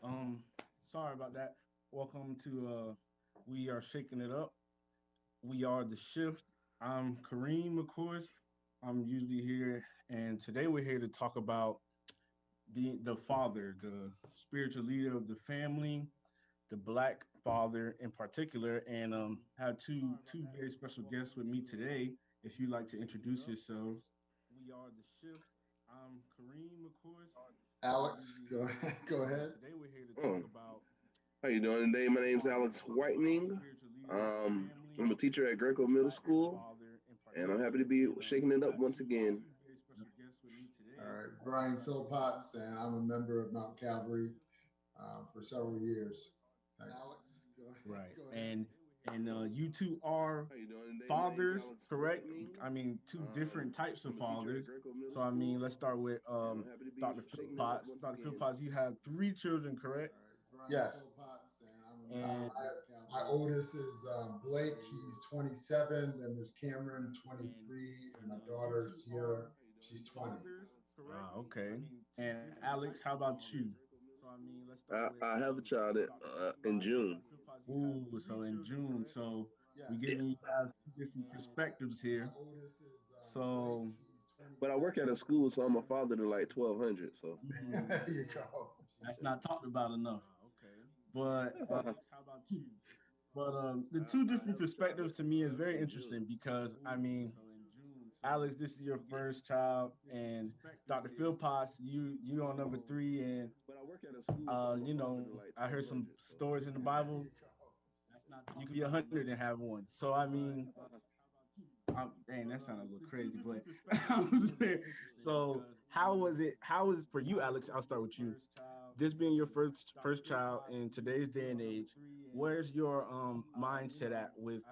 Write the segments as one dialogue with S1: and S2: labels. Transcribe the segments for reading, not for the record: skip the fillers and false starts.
S1: Um, Sorry about that. Welcome to We Are Shaking It Up. We are the shift. I'm Kareem, of course. I'm usually here, and today we're here to talk about the father, the spiritual leader of the family, the black father in particular, and have two very special guests with me today. If you'd like to introduce yourselves, we are the shift. I'm Kareem, of course. I'm
S2: Alex,
S1: usually
S2: go
S1: here,
S2: ahead. Go
S1: and
S2: ahead.
S1: today we're here to talk
S3: Oh,
S1: about
S3: how you doing today? My
S1: the
S3: name's
S1: father,
S3: Alex
S1: the
S3: Whitening.
S1: spiritual leader of the family,
S3: I'm a teacher at Greco
S1: the
S3: Middle
S1: black
S3: School,
S1: father in
S3: and I'm happy to
S1: particular,
S3: be
S1: and
S3: shaking it up
S1: have
S3: once again.
S1: two very special guests with me
S2: All
S1: today.
S2: right,
S1: If
S2: Brian
S1: you'd like to introduce
S2: Philpotts, and I'm a
S1: yourselves.
S2: member of Mount Calvary for several years. Thanks.
S1: Alex, go ahead. Right, and you two are
S3: How you doing today? My name's
S1: fathers,
S3: Alex
S1: correct?
S3: Whitening.
S1: I mean, two different types of
S3: I'm a teacher at
S1: fathers.
S3: Greco Middle
S1: So I mean,
S3: School,
S1: let's start with
S3: and I'm happy to be
S1: Dr.
S3: shaking it up
S1: Philpotts.
S3: once
S1: Dr.
S3: again.
S1: Philpotts, you have three children, correct?
S2: Yes.
S1: And
S2: My oldest is Blake. He's 27. Then there's Cameron, 23, and my
S1: you
S2: daughter
S1: two
S2: Sierra.
S1: are
S2: She's 20.
S1: fathers, correct? Okay. And Alex, how about you? So I mean, let's start with
S3: I have a child
S1: Dr.
S3: in
S1: Philpotts. Dr.
S3: June.
S1: Philpotts, you have Ooh, so in June. So we're
S2: Yes.
S3: Yeah,
S1: giving you guys two different perspectives
S2: My
S1: here.
S2: oldest is Blake.
S1: So
S2: He's
S3: but I work at a
S2: 27.
S3: school, so I'm a father to like 1,200. So
S2: There you go.
S1: that's not talked about enough. But Alex, how about you? But the two
S3: I
S1: different
S3: have a child
S1: perspectives to me is very
S3: in June.
S1: interesting because I mean, Alex, this is your first child, and Dr. Philpotts, you on number three, and
S3: But I work at a school, so I'm a father to like
S1: I heard some
S3: 1,200. So
S1: stories in the
S2: There
S1: Bible.
S2: you go.
S1: You could be 100 and have one. So I mean, dang, that sounded a little crazy, but so how was it? How was it for you, Alex? I'll start with you. This being your first child in today's day and age, where's your mindset at with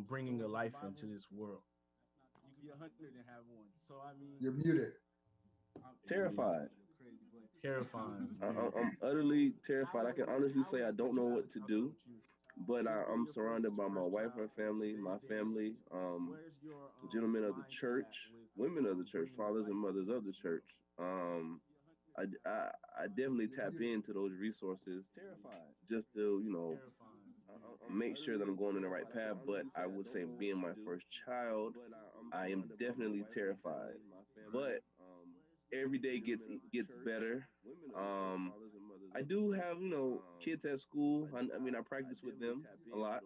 S1: bringing a life into this world? You could be 100 and have one. So I mean,
S2: You're muted.
S3: terrified.
S1: terrifying.
S3: I'm utterly terrified. I can honestly say I don't know what to do, but I'm surrounded by my wife, her family, my family, gentlemen of the church, women of the church, fathers and mothers of the church. I definitely
S2: You're
S3: tap
S2: muted.
S3: into those resources just to, make sure that I'm going in the right path. But I would say, being my first child, I am definitely terrified. But every day gets better. Um, I do have kids at school. I mean, I practice with them a lot.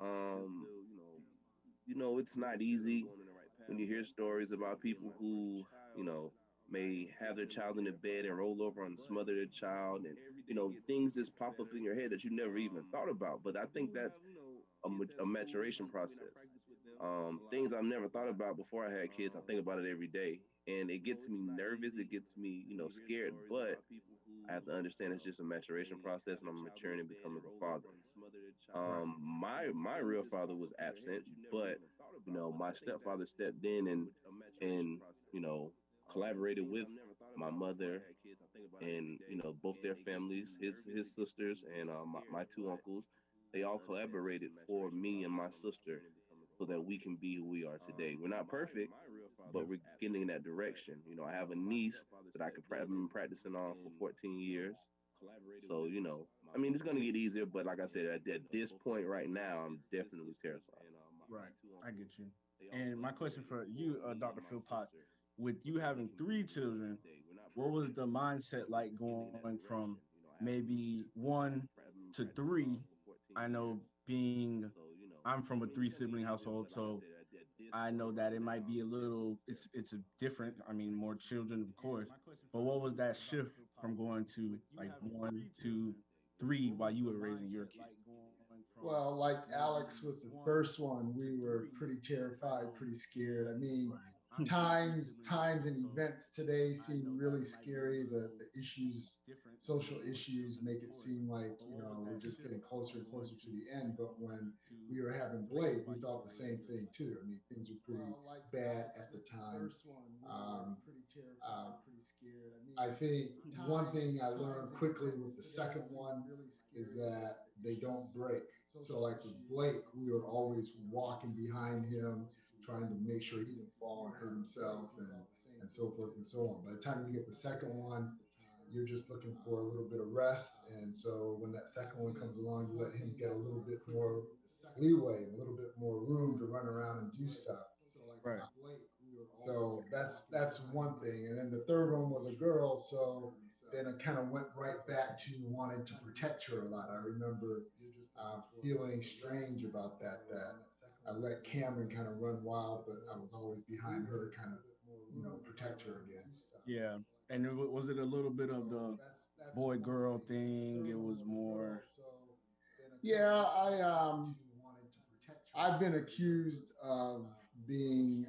S3: Um, it's not easy when you hear stories about people who you know may have their child in the bed and roll over and smother their child, and things just pop up in your head that you never even thought about. But I think that's a maturation process. Things I've never thought about before I had kids. I think about it every day, and it gets me nervous. It gets me, scared. But I have to understand it's just a maturation process, and I'm maturing and becoming a father.
S1: Right.
S3: My real father was absent, but my stepfather stepped in and you know collaborated with my mother and both their families, his sisters and my two uncles. They all collaborated for me and my sister so that we can be who we are today. We're not perfect, but we're getting in that direction. I have a niece that I've been practicing on for 14 years. So, I mean, it's going to get easier, but like I said, at this point right now, I'm definitely terrified.
S1: Right. I get you. And my question for you, Dr. Phil Potts, with you having three children, what was the mindset like going from maybe one to three? I know I'm from a three sibling household, so I know that it might be a little, it's a different, I mean, more children, of course. But what was that shift from going to like one, two, three while you were raising your kids?
S2: Well, like Alex with the first one, we were pretty terrified, pretty scared. I mean, times and events today seem really scary. The issues, social issues, make it seem like we're just getting closer and closer to the end. But when we were having Blake, we thought the same thing too. I mean, things were pretty bad at the time. Um, uh, I think one thing I learned quickly with the second one is that they don't break. So like with Blake, we were always walking behind him, trying to make sure he didn't fall and hurt himself and so forth and so on. By the time you get the second one, you're just looking for a little bit of rest. And so when that second one comes along, you let him get a little bit more leeway, a little bit more room to run around and do stuff.
S1: Right.
S2: So that's one thing. And then the third one was a girl, so then I kind of went right back to wanting to protect her a lot. I remember feeling strange about that. That I let Cameron kind of run wild, but I was always behind her, kind of protect her again.
S1: Yeah. And was it a little bit of the boy girl thing? It was more.
S2: Yeah, I've been accused of being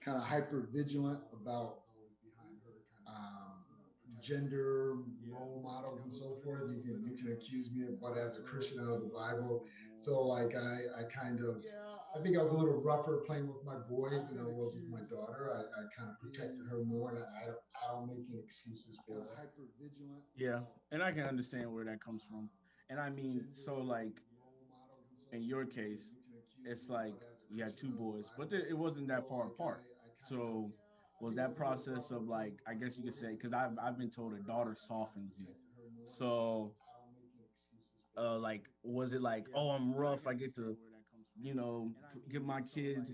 S2: kind of hyper vigilant about um, gender role models and so forth. You can accuse me of, but as a Christian out of the Bible, so like I kind of, I think I was a little rougher playing with my boys than I was with my daughter. I kind of protected her more, and I don't make any excuses for that.
S1: Yeah. And I can understand where that comes from. And I mean, so like in your case, it's like you had two boys, but it wasn't that far apart. So was that process of like, I guess you could say, because I've been told a daughter softens you. So like, was it like, oh, I'm rough, I get to, give my kids,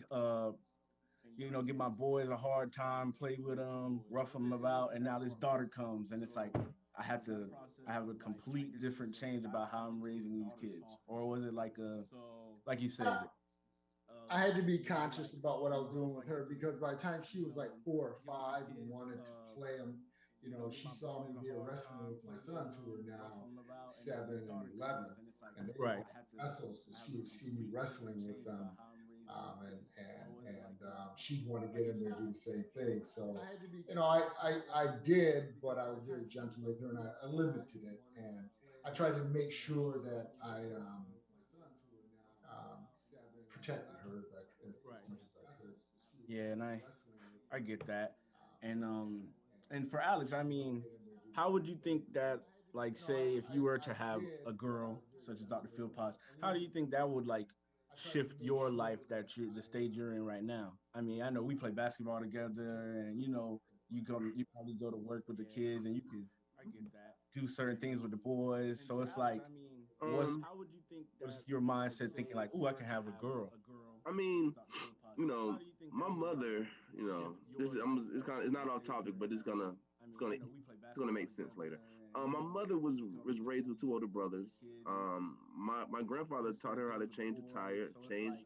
S1: give my boys a hard time, play with them, rough them about, and now this daughter comes, and it's like I have a complete different change about how I'm raising these kids, or was it like like you said,
S2: I had to be conscious about what I was doing with her because by the time she was like 4 or 5 and wanted to play them, she saw me there wrestling with my sons who are now 7 and 11, and they
S1: right,
S2: wrestle. So she would see me wrestling with them, and she'd want to get in there and do the same thing. So, I did, but I was very gentle with her and I limited it, and I tried to make sure that I um, protected her as much as I could.
S1: yeah, and I get that, and for Alex, I mean, how would you think that, like, say if you were to have a girl such as Dr. Philpotts, how do you think that would like shift your life, that the stage you're in right now? I mean, I know we play basketball together, and you probably go to work with the kids, and you can do certain things with the boys. So it's like, what's
S3: Um,
S1: what's your mindset thinking like, oh, I can have a girl?
S3: I mean, my mother, this is it's not off topic, but it's gonna make sense later. My mother was raised with two older brothers. My grandfather taught her how to change a tire, change,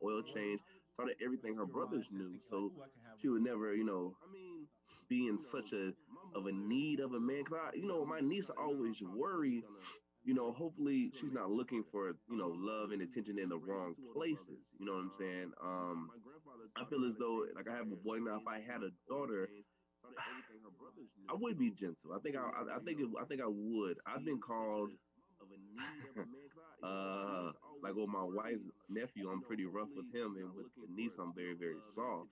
S3: oil change, taught her everything her brothers knew. So she would never, be in such a need of a man. Cause my niece always worry, hopefully she's not looking for, love and attention in the wrong places. You know what I'm saying? I feel as though like I have a boy now. If I had a daughter, I would be gentle. I think I would. I've been called uh like with my wife's nephew, I'm pretty rough with him, and with the niece, I'm very, very soft.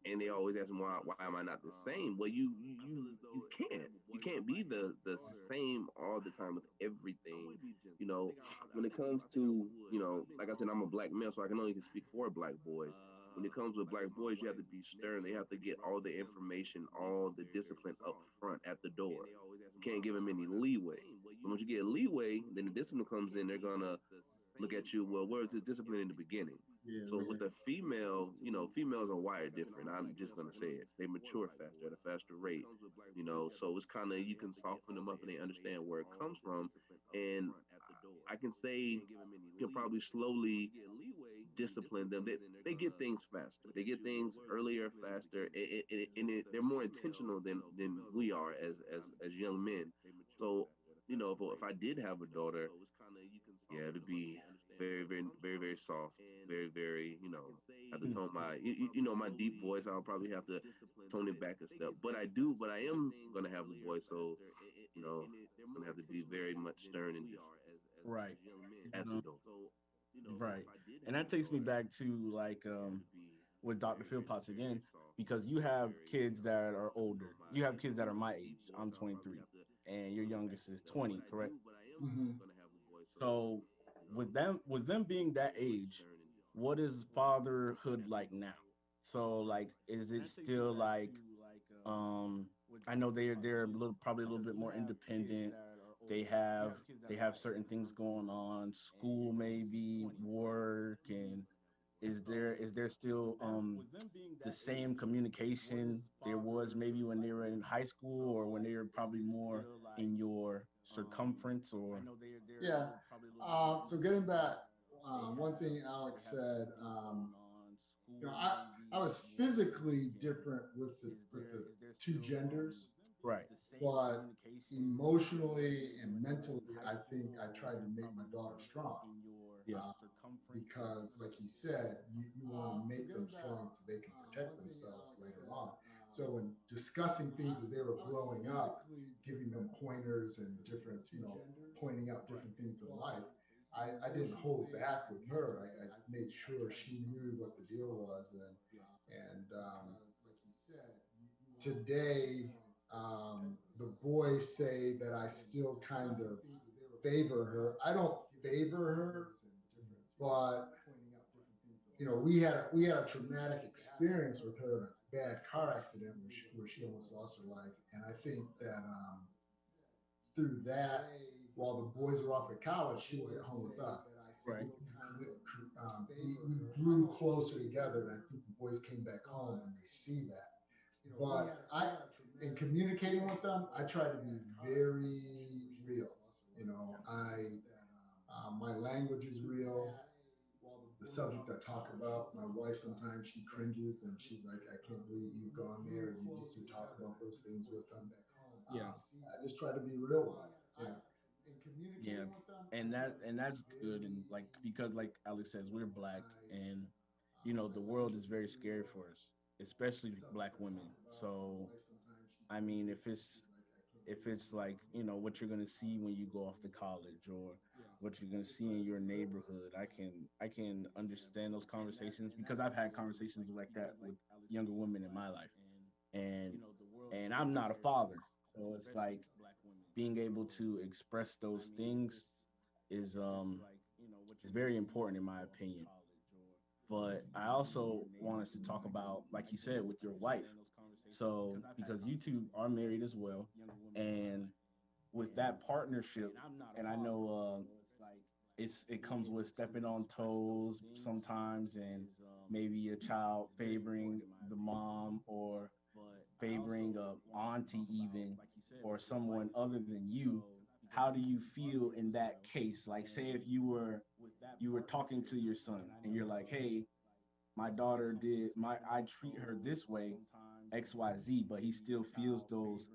S3: And they always ask me why am I not the same? Well, you can't be the same all the time with everything. You know, when it comes to, like I said, I'm a black male, so I can only speak for black boys. When it comes with black boys, you have to be stern. They have to get all the information, all the discipline up front at the door. You can't give them any leeway. And once you get leeway, then the discipline comes in. They're gonna look at you. Well, where's this discipline in the beginning?
S1: Yeah,
S3: So with a female, females are wired different. I'm just gonna say it. They mature faster at a faster rate. So it's kind of, you can soften them up and they understand where it comes from. And I can say you can probably slowly discipline them. They get things faster. They get things earlier, faster, they're more intentional than we are as young men. So if I did have a daughter, yeah, it'd be very, very, very, very soft, very, very, have to
S1: mm,
S3: tone my deep voice. I'll probably have to tone it back a step. But I am gonna have a boy, so I'm gonna have to be very much stern and
S1: right,
S3: at the
S1: you
S3: door.
S1: right, and that takes me back to like with Dr. Philpotts again, because you have kids that are older. You have kids that are my age. I'm 23, and your youngest is 20, correct?
S2: Hmm.
S1: So with them being that age, what is fatherhood like now? So like, is it still like um I know they're a little probably a little bit more independent. They have they have certain things going on, school maybe, work, and is there still the same communication there was maybe when they were in high school or when they were probably more in your circumference or
S2: Yeah. So getting back, one thing Alex said, I was physically different with the two genders,
S1: right.
S2: but emotionally and mentally, I think I tried to make my daughter strong.
S1: Yeah.
S2: Uh, because, like he said, you want to make them strong so they can protect themselves later on. So, when discussing things as they were growing up, giving them pointers and different, pointing out different things in life, I didn't hold back with her. I made sure she knew what the deal was, and today, the boys say that I still kind of favor her. I don't favor her, but we had a traumatic experience with her in a bad car accident where she almost lost her life, and I think that through that, while the boys were off at college, she was at home with us.
S1: Right.
S2: We grew closer together, and I think the boys came back home and they see that. But in communicating with them, I try to be very real. My language is real. The subject I talk about, my wife sometimes she cringes and she's like, "I can't believe you've gone there and you talk about those things with them."
S1: Yeah.
S2: I just try to be real with them.
S1: Yeah. And that's good, and like because like Alex says, we're black, and the world is very scary for us, especially black women. So I mean, if it's like what you're gonna see when you go off to college, or what you're gonna see in your neighborhood, I can understand those conversations because I've had conversations like that with younger women in my life, and I'm not a father, so it's like being able to express those things is very important in my opinion. But I also wanted to talk about, like you said, with your wife. So, because you two are married as well, and with that partnership, and I know it comes with stepping on toes sometimes, and maybe a child favoring the mom or favoring a auntie even, or someone other than you. How do you feel in that case? Like, say if you were talking to your son and you're like, "Hey, my daughter did my I treat her this way, XYZ," but he still feels those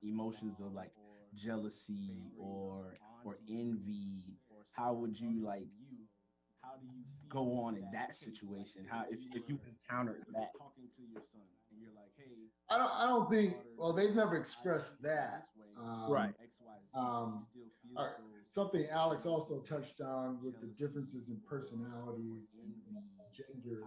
S1: emotions of like jealousy or envy. How would you like go on in that situation? How if you encountered that?
S2: I don't think. Well, they've never expressed that.
S1: Right.
S2: Um, uh, Something Alex also touched on with the differences in personalities and gender.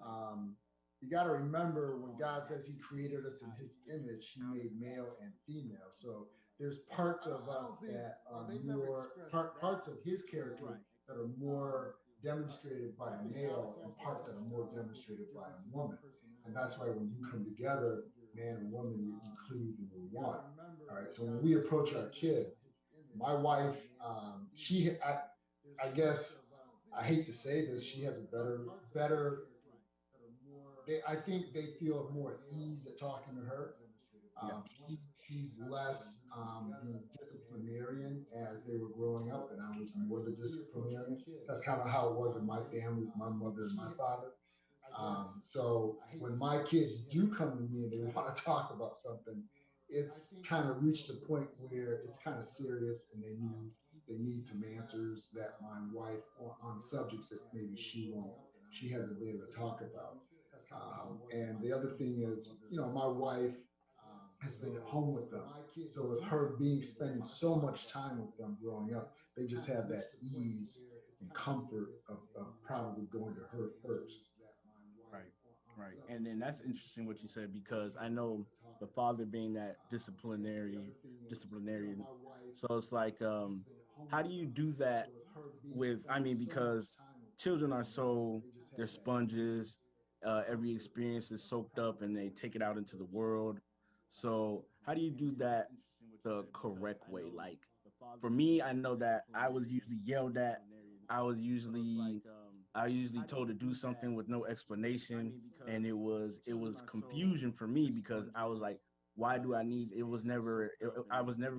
S2: Um, you got to remember when God says He created us in His image, He made male and female. So there's parts of us that are more parts of His character that are more demonstrated by a male, and parts that are more demonstrated by a woman. And that's why when you come together, man and woman, you include in the one. All right. So when we approach our kids, my wife, I guess I hate to say this, she has a better. I think they feel more at ease at talking to her.
S1: Yeah.
S2: She's less the disciplinarian as they were growing up, and I was more the disciplinarian. That's kind of how it was in my family, with my mother and my father. So when my kids do come to me and they want to talk about something, it's kind of reached a point where it's kind of serious, and they need some answers that my wife on subjects that maybe she hasn't been able to talk about. And the other thing is, my wife has been at home with them. So with her spending so much time with them growing up, they just have that ease and comfort of probably going to her first.
S1: Right, right. And then that's interesting what you said, because I know the father being that disciplinarian. So it's like, how do you do that with? I mean, because children are they're sponges. Every experience is soaked up, and they take it out into the world. So how do you do that the correct way? Like for me, I know that I was usually yelled at. I was usually I usually told to do something with no explanation, and it was confusion for me because I was like, why do I need? I was never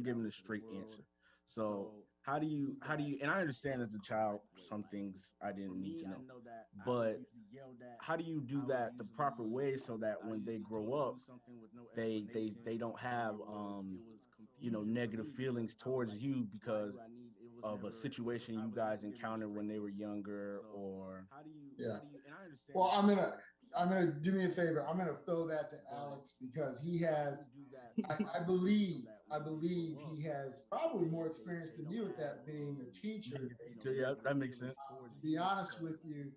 S1: given a straight answer. So how do you? And I understand as a child some things I didn't need to know, but how do you do that the proper way so that when they grow up they don't have negative feelings towards you because of a situation you guys encountered when they were younger or
S2: Yeah. Well, I'm gonna do me a favor. I'm gonna throw that to Alex because he has, I believe he has probably more experience than you with that being a teacher.
S1: yeah, that makes sense.
S2: To be honest with you,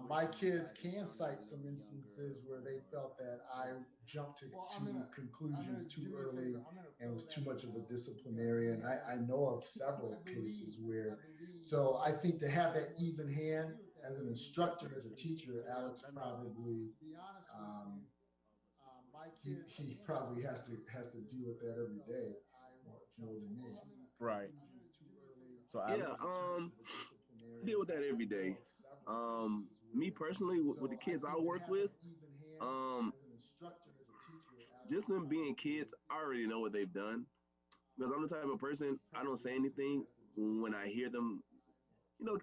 S2: my kids can cite some instances where they felt that I jumped to conclusions too early and was too much of a disciplinarian. I know of several cases where, so I think to have that even hand as an instructor, as a teacher, Alex probably, um, he probably has to deal with that every day more than me.
S1: Right. So
S3: Yeah,
S1: Alex.
S3: I deal with that every day. Me personally, with the kids I work with, um, just them being kids, I already know what they've done because I'm the type of person I don't say anything when I hear them.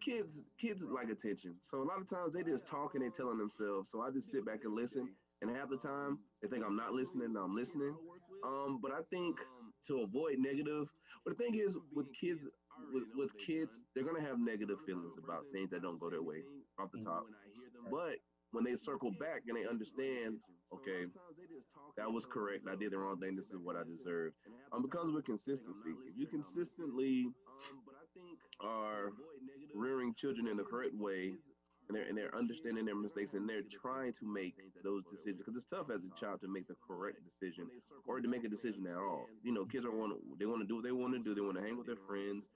S3: Kids like attention. So a lot of times they just talk and they telling themselves. So I just sit back and listen. And half the time they think I'm not listening, and I'm listening. But I think to avoid negative, but the thing is with kids, they're gonna have negative feelings about things that don't go their way off the top. But when they circle back and they understand, okay, that was correct. I did the wrong thing. This is what I deserved. Because with consistency, if you consistently are rearing children in the correct way, and they're understanding their mistakes and they're trying to make those decisions because it's tough as a child to make the correct decision or to make a decision at all. Kids they want to do what they want to do. They want to hang with their friends.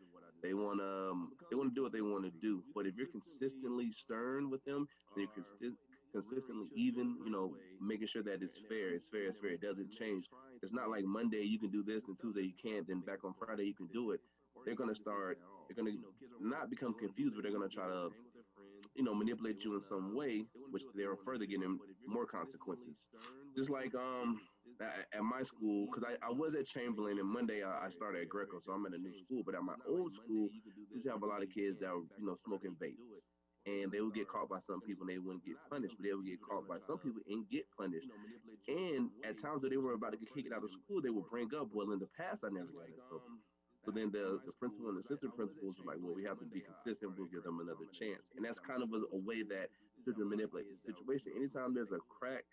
S3: They want to do what they want to do. But if you're consistently stern with them, then you're consistently even, making sure that it's fair. It's fair. It's fair. It doesn't change. It's not like Monday you can do this, and Tuesday you can't. Then back on Friday you can do it. They're gonna start. They're gonna not become confused, but they're gonna try to manipulate you in some way, which they're further getting more consequences. Just like at my school, because I was at Chamberlain and Monday I started at Greco, so I'm at a new school. But at my old school, we used to have a lot of kids that were smoking vape, and they would get caught by some people and they wouldn't get punished, but they would get caught by some people and get punished. And at times when they were about to get kicked out of school, they would bring up, well, in the past I never got in trouble. So then the principal and the assistant principals were like, well, we have to be consistent. We'll give them another chance. And that's kind of a way that children manipulate the situation. Anytime there's a crack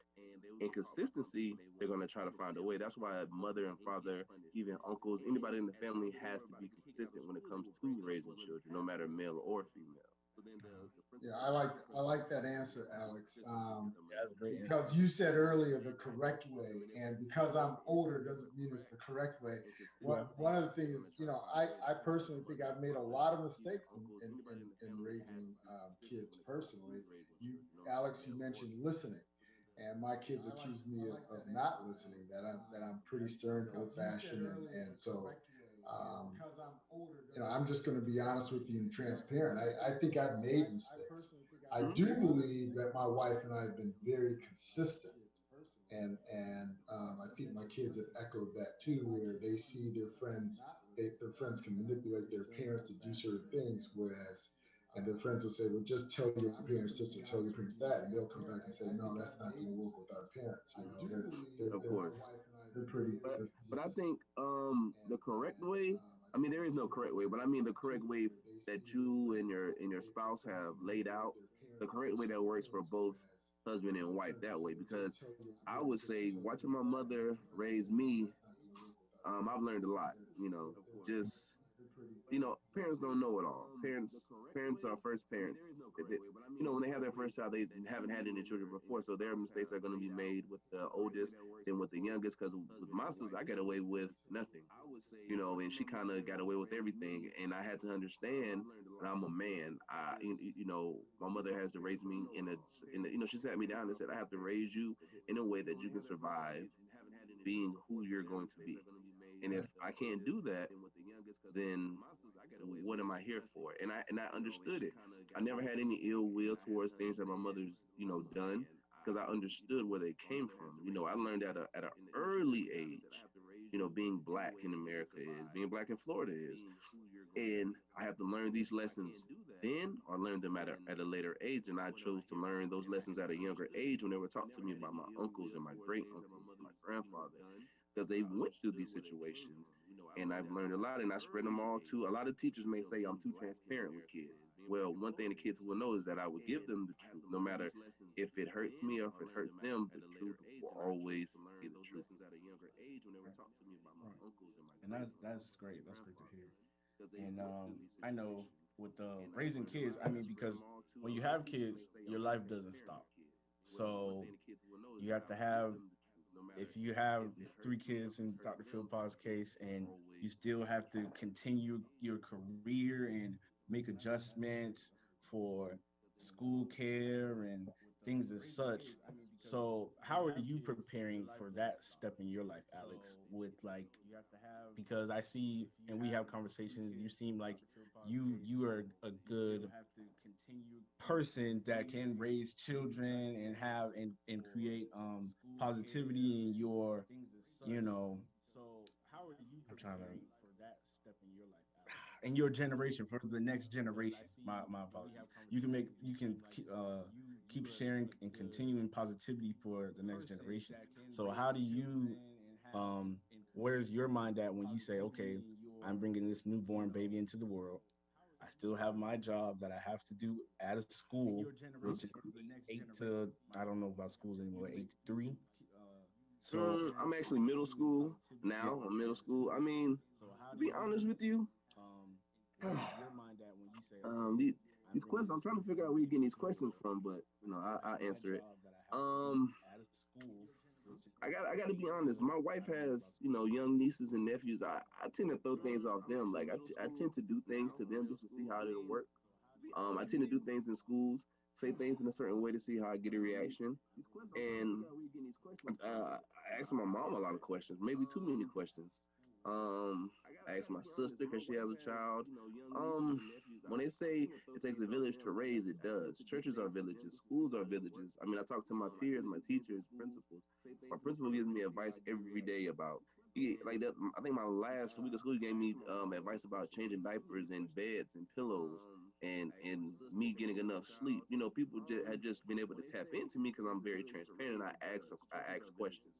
S3: in consistency, they're going to try to find a way. That's why mother and father, even uncles, anybody in the family has to be consistent when it comes to raising children, no matter male or female.
S2: Yeah, I like that answer, Alex.
S1: Yeah, that's a great answer.
S2: Because you said earlier the correct way, and because I'm older doesn't mean it's the correct way. One of the things, I personally think I've made a lot of mistakes in raising kids personally. You, Alex, you mentioned listening, and my kids accuse me of not listening. That I'm pretty stern, old fashioned, and so. Um, I'm just going to be honest with you and transparent. I think I've made mistakes. I do believe that my wife and I have been very consistent, and I think my kids have echoed that too, where they see their friends can manipulate their parents to do certain things, and their friends will say, well, just tell your parents this or tell your parents that, and they'll come back and say, no, that's not going to work with our parents.
S3: Of course.
S2: They're pretty.
S3: But I think the correct way. I mean, there is no correct way, but I mean the correct way that you and your spouse have laid out, the correct way that works for both husband and wife that way. Because I would say watching my mother raise me, I've learned a lot. Just parents don't know it all. Parents are first parents. When they have their first child, they haven't had any children before, so their mistakes are going to be made with the oldest, then with the youngest. Because with my sister, I got away with nothing, and she kind of got away with everything, and I had to understand that I'm a man. My mother has to raise me she sat me down and said, I have to raise you in a way that you can survive being who you're going to be. And if I can't do that, then what am I here for? And I understood it. I never had any ill will towards things that my mother's, done, because I understood where they came from. I learned at an early age, being black in America is, being black in Florida is. And I have to learn these lessons then or learn them at a later age. And I chose to learn those lessons at a younger age when they were taught to me by my uncles and my great uncles and my grandfather, because they went through these situations. And I've learned a lot, and I spread them all to a lot of teachers may say I'm too transparent with kids. Well, one thing the kids will know is that I would give them the truth, no matter if it hurts me or if it hurts them. The truth will always be the truth.
S1: Right. And that's great. That's great to hear. And I know with raising kids, I mean, because when you have kids, your life doesn't stop. So you have to have, if you have three kids in Dr. Philpott's case, and you still have to continue your career and make adjustments for school care and things as such. So how are you preparing for that step in your life, Alex? With like, because I see and we have conversations, you seem like you are a good person that can raise children and have and create positivity in your, you know, I'm trying to in your generation for the next generation. My apologies. You can keep sharing and continuing positivity for the next generation. So how do you um where's your mind at when you say, okay, I'm bringing this newborn baby into the world. I still have my job that I have to do at a school, which is eight to, I don't know about schools anymore, 8 to 3. So
S3: I'm actually middle school
S1: yeah,
S3: now. I'm middle school. I mean, to be honest with you, these questions, I'm trying to figure out where you're getting these questions from, but I answer it. Um, I got to be honest. My wife has young nieces and nephews. I tend to throw things off them. Like I tend to do things to them just to see how it'll work. I tend to do things in schools, say things in a certain way to see how I get a reaction. And I ask my mom a lot of questions, maybe too many questions. I asked my sister because she has a child. Um, when they say it takes a village to raise, it does. Churches are villages, schools are villages. I mean, I talk to my peers, my teachers, principals. My principal gives me advice every day about. Like that, I think my last week of school he gave me advice about changing diapers and beds and pillows and me getting enough sleep. People had just been able to tap into me because I'm very transparent and I ask questions.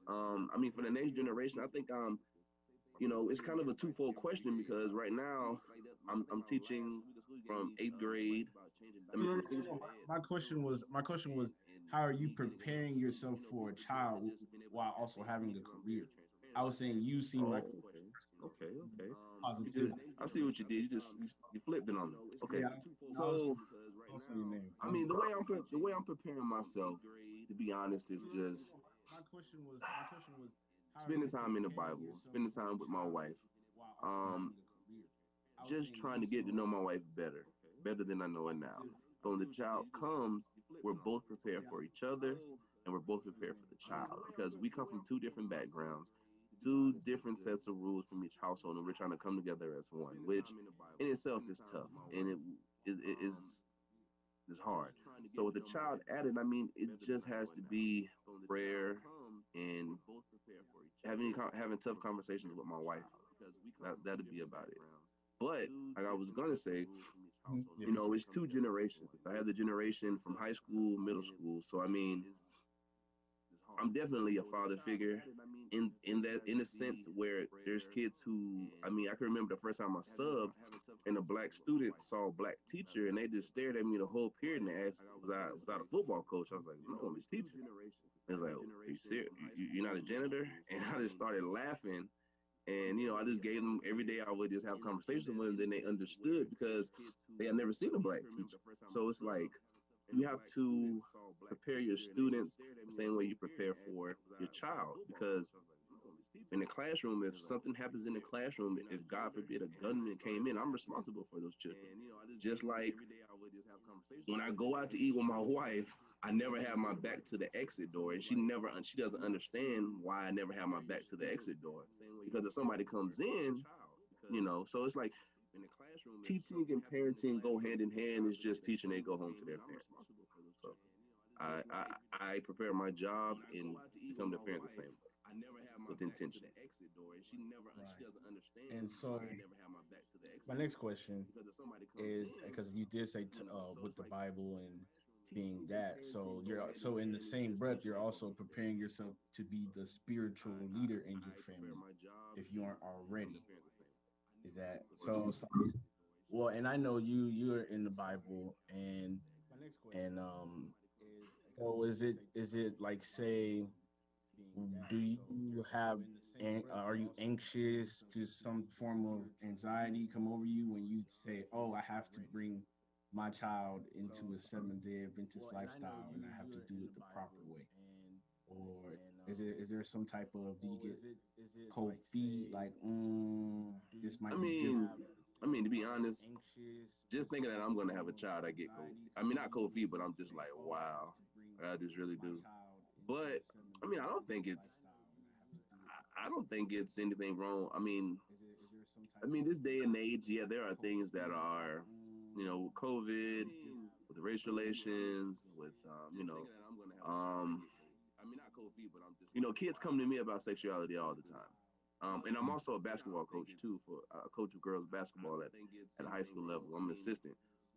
S3: I mean, for the next generation, I think it's kind of a twofold question because right now I'm teaching from eighth grade. I mean,
S1: no, no,
S3: from sixth.
S1: no, no. My question was how are you preparing yourself for a child while also having a career? I was saying you seem like
S3: Oh, okay, okay, okay. You
S1: positive.
S3: just, I see what you did. You flipped it on me. Okay,
S1: Yeah, I was
S3: so
S1: also your name.
S3: I mean the way I'm preparing myself, to be honest, is just
S1: My question was how are
S3: spending
S1: you
S3: time in the
S1: preparing
S3: Bible,
S1: yourself
S3: spending
S1: for a
S3: time with my
S1: child
S3: wife,
S1: while also
S3: um,
S1: having a career? I was
S3: just
S1: saying
S3: trying
S1: you
S3: to get to
S1: seem
S3: know my wife better than I know her now. So when the child comes, we're both prepared for each other and we're both prepared for the child because we come from two different backgrounds, two different sets of rules from each household, and we're trying to come together as one, which in itself is tough and it is hard. So with the child added, I mean, it just has to be prayer and having tough conversations with my wife. That'd be about it. But like I was gonna say,
S1: Mhm. Yeah.
S3: it's two generations. I have the generation from high school, middle school. So I mean, I'm definitely a father figure in a sense where there's kids who I mean I can remember the first time I subbed and a black student saw a black teacher and they just stared at me the whole period and asked was I the football coach? I was like, no, I'm his teacher. It was like, are you serious? You're not a janitor? And I just started laughing. And I just gave them every day. I would just have conversations with them. Then they understood because they had never seen a black teacher. So it's like you have to prepare your students the same way you prepare for your child because in the classroom, if something happens in the classroom, if God forbid a gunman came in, I'm responsible for those children. Just like when I go out to eat with my wife, I never have my back to the exit door, and she doesn't understand why I never have my back to the exit door, because if somebody comes in, so it's like teaching and parenting go hand in hand. Is just teaching they go home to their parents. So I prepare my job and become the parent the same way with intention.
S1: Right. And so my next question is because you did say with the Bible and being that, so so in the same breath, you're also preparing yourself to be the spiritual leader in your family if you aren't already. Is that so? Well, and I know you're in the Bible, and so is it like, say, do you have are you anxious to some form of anxiety come over you when you say, oh, I have to bring my child into a Seventh-day Adventist lifestyle and I have to do it the proper way? Or is there some type of, do you get cold feet like, this
S3: I
S1: might be
S3: mean,
S1: different?
S3: to be honest, just thinking that I'm going to have a child, I get cold feet. I mean, not cold feet, but I'm just like, wow, I just really do. But I mean, I don't think it's anything wrong. I mean, this day and age, yeah, there are things that are, with COVID, with race relations, with, um, kids come to me about sexuality all the time. And I'm also a basketball coach too, for a coach of girls basketball at a high school level. I'm an assistant.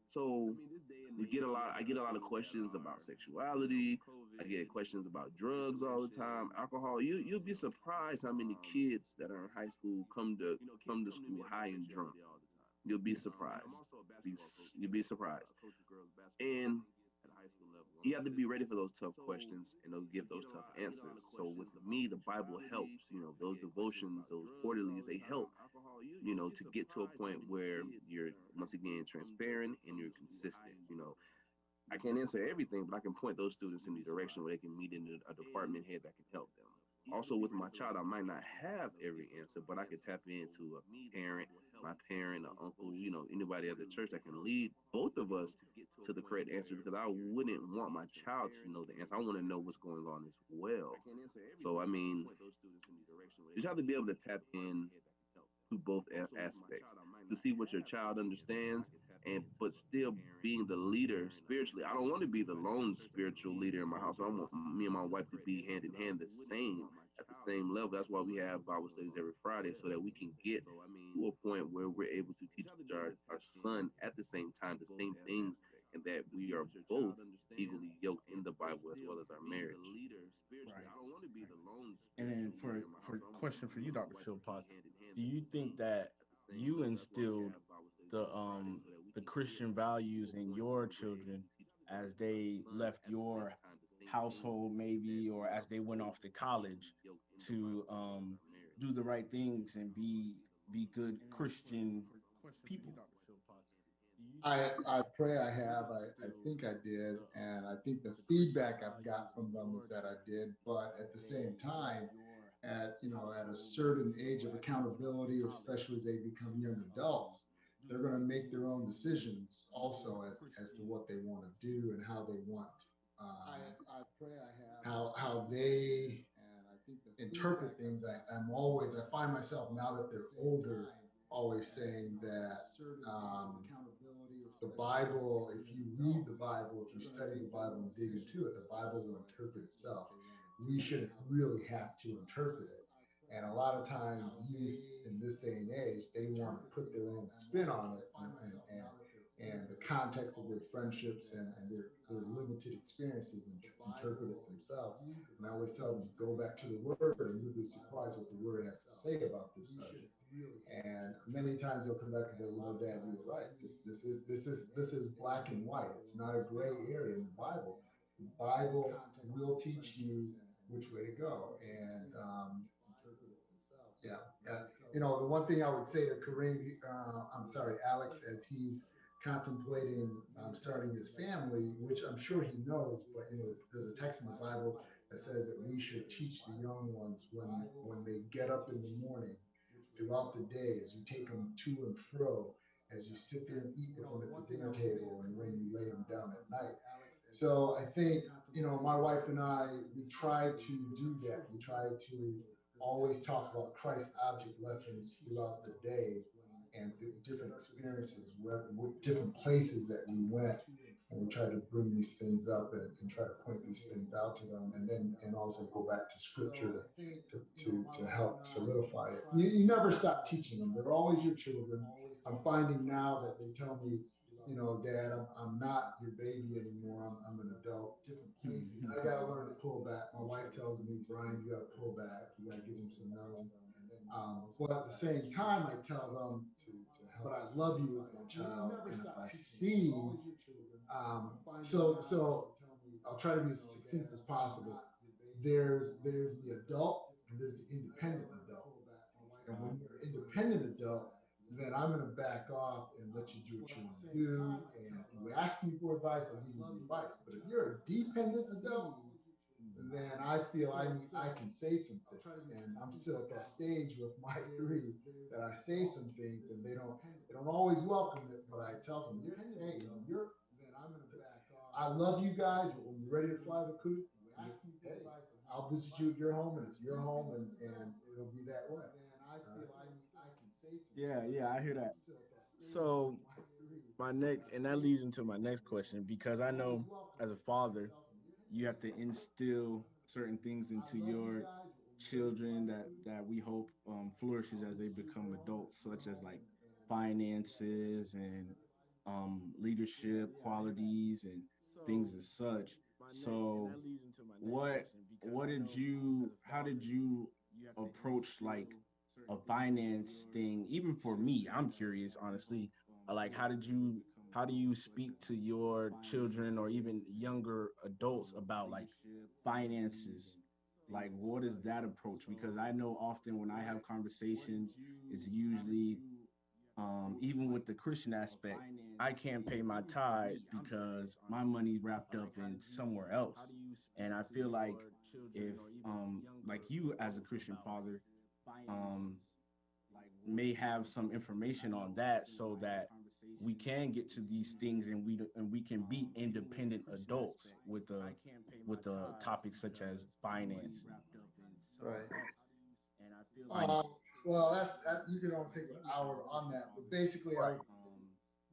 S3: So I get a lot of questions about sexuality. I get questions about drugs all the time, alcohol. You'll be surprised how many kids that are in high school come to school high and drunk. You'll be surprised. You'll be surprised. And you have to be ready for those tough questions and they'll give those tough answers. So with me, the Bible helps, those devotions, those quarterlies, they help, to get to a point where you're once again transparent and you're consistent. I can't answer everything, but I can point those students in the direction where they can meet in a department head that can help them. Also, with my child, I might not have every answer, but I can tap into a parent, my parent, an uncle, anybody at the church that can lead both of us to the correct answer, because I wouldn't want my child to know the answer. I want to know what's going on as well. So, I mean, you just have to be able to tap in to both aspects to see what your child understands, and but still being the leader spiritually. I don't want to be the lone spiritual leader in my house. I want me and my wife to be hand in hand, the same, at the same level. That's why we have Bible studies every Friday, so that we can get to a point where we're able to teach our son at the same time the same things, and that we are both equally yoked in the Bible as well as our marriage.
S1: Right. Right. And then for question for you, Dr. Philpott, do you think that you instilled the Christian values in your children as they left your household, maybe, or as they went off to college, to do the right things and be good Christian people?
S2: I pray I have. I think I did. And I think the feedback I've got from them is that I did. But at the same time, at a certain age of accountability, especially as they become young adults, they're going to make their own decisions also as to what they want to do and how they want, how they interpret things. I find myself now that they're older, always saying that the Bible, if you read the Bible, if you study the Bible and dig into it, the Bible will interpret itself. We shouldn't really have to interpret it. And a lot of times, youth in this day and age, they want to put their own spin on it, and the context of their friendships and their limited experiences, and interpret it themselves. And I always tell them, go back to the Word, and you'll be surprised what the Word has to say about this subject. And many times they'll come back and say, Dad, you were right. This is black and white. It's not a gray area in the Bible. The Bible will teach you which way to go. And yeah, the one thing I would say to Alex, as he's contemplating starting his family, which I'm sure he knows, but there's a text in the Bible that says that we should teach the young ones when they get up in the morning, throughout the day, as you take them to and fro, as you sit there and eat with them at the dinner table, and when you lay them down at night. So I think, my wife and I, we try to do that. We try to always talk about Christ object lessons throughout the day and through different experiences, with different places that we went. And we try to bring these things up and try to point these things out to them, and also go back to scripture to help solidify it. You never stop teaching them. They're always your children. I'm finding now that they tell me, Dad, I'm not your baby anymore. I'm an adult. Different places. I got to learn to pull back. My wife tells me, Brian, you got to pull back. You got to give them some room. But at the same time, I tell them to help. But I love you as my child, and if I see, so I'll try to be as succinct as possible. There's the adult and there's the independent adult. And when you're an independent adult, then I'm going to back off and let you do what you want to do. And if you ask me for advice, I'll give you advice. But if you're a dependent adult, then I feel I can say some things, and I'm still at that stage with my three that I say some things, and they don't always welcome it, but I tell them, hey, I love you guys, but when you're ready to fly the coop, hey, I'll visit you at your home, and it's your home, and it'll be that way.
S1: Yeah, I hear that. So my next, and that leads into my next question, because I know as a father, you have to instill certain things into your children that we hope flourishes as they become adults, such as like finances and leadership qualities and things as such. So what did you how did you approach like a finance thing? Even for me, I'm curious, honestly. Like how do you speak to your children or even younger adults about like finances? Like what is that approach? Because I know often when I have conversations, it's usually even with the Christian aspect, I can't pay my tithe because my money's wrapped up in somewhere else. And I feel like if like you as a Christian father, um may have some information on that so that we can get to these things and we can be independent adults with the topics such as finance.
S2: Right. Well, you can almost take an hour on that, but basically,